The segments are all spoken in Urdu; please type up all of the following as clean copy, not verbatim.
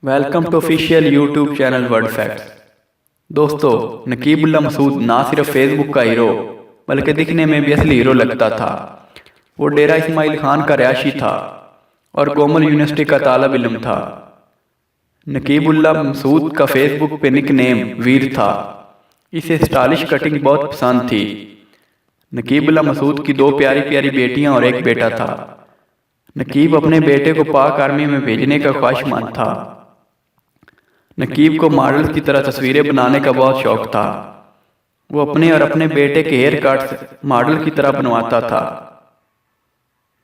Welcome to official YouTube channel word facts. دوستو، نقیب اللہ مسعود نہ صرف فیس بک کا ہیرو بلکہ دکھنے میں بھی اصلی ہیرو لگتا تھا۔ وہ ڈیرہ اسماعیل خان کا رہائشی تھا اور کومل یونیورسٹی کا طالب علم تھا۔ نقیب اللہ مسعود کا فیس بک پہ نک نیم ویر تھا۔ اسے سٹائلش کٹنگ بہت پسند تھی۔ نقیب اللہ مسعود کی 2 پیاری پیاری بیٹیاں اور ایک بیٹا تھا۔ نقیب اپنے بیٹے کو پاک آرمی میں بھیجنے کا خواہشمند تھا۔ نقیب کو ماڈل کی طرح تصویریں بنانے کا بہت شوق تھا۔ وہ اپنے اور اپنے بیٹے کے ہیئر کٹ ماڈل کی طرح بنواتا تھا۔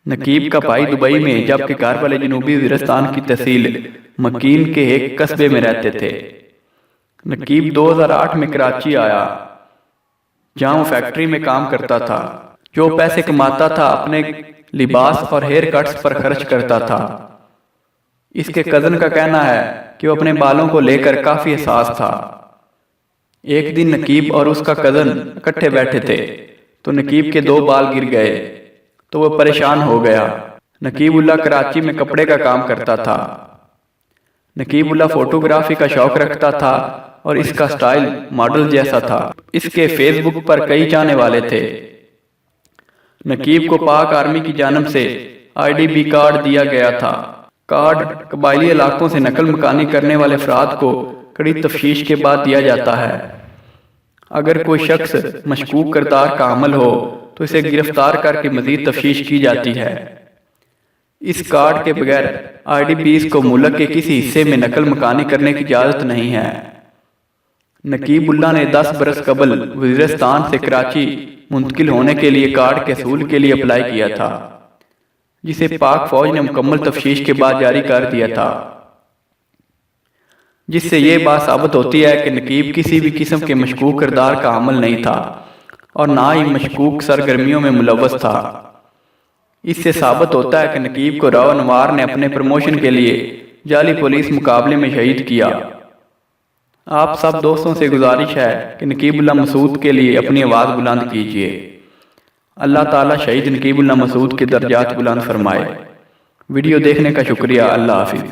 نقیب کا بھائی دبئی میں جبکہ گھر والے جنوبی وزیرستان کی تحصیل مکین کے ایک قصبے میں رہتے تھے۔ نقیب 2008 میں کراچی آیا جہاں وہ فیکٹری میں کام کرتا تھا۔ جو پیسے کماتا تھا اپنے لباس اور ہیئر کٹس پر خرچ کرتا تھا۔ اس کے کزن کا کہنا ہے کہ وہ اپنے بالوں کو لے کر کافی حساس تھا۔ ایک دن نقیب اور اس کا کزن اکٹھے بیٹھے تھے تو نقیب کے 2 بال گر گئے تو وہ پریشان ہو گیا۔ نقیب اللہ کراچی میں کپڑے کا کام کرتا تھا۔ نقیب اللہ فوٹوگرافی کا شوق رکھتا تھا اور اس کا سٹائل ماڈل جیسا تھا۔ اس کے فیس بک پر کئی چاہنے والے تھے۔ نقیب کو پاک آرمی کی جانب سے IDB کارڈ دیا گیا تھا۔ کارڈ قبائلی علاقوں سے نقل مکانی کرنے والے افراد کو کڑی تفتیش کے بعد دیا جاتا ہے۔ اگر کوئی شخص مشکوک کردار کا حامل ہو تو اسے گرفتار کر کے مزید تفتیش کی جاتی ہے۔ اس کارڈ کے بغیر IDPs کو ملک کے کسی حصے میں نقل مکانی کرنے کی اجازت نہیں ہے۔ نقیب اللہ نے 10 برس قبل وزیرستان سے کراچی منتقل ہونے کے لیے کارڈ کے حصول کے لیے اپلائی کیا تھا، جسے پاک فوج نے مکمل تفتیش کے بعد جاری کر دیا تھا، جس سے یہ بات ثابت ہوتی ہے کہ نقیب کسی بھی قسم کے مشکوک کردار کا حامل نہیں تھا اور نہ ہی مشکوک سرگرمیوں میں ملوث تھا۔ اس سے ثابت ہوتا ہے کہ نقیب کو راو انوار نے اپنے پروموشن کے لیے جعلی پولیس مقابلے میں شہید کیا۔ آپ سب دوستوں سے گزارش ہے کہ نقیب اللہ مسعود کے لیے اپنی آواز بلند کیجیے۔ اللہ تعالیٰ شہید نقیب اللہ مسعود کے درجات بلند فرمائے۔ ویڈیو دیکھنے کا شکریہ۔ اللہ حافظ۔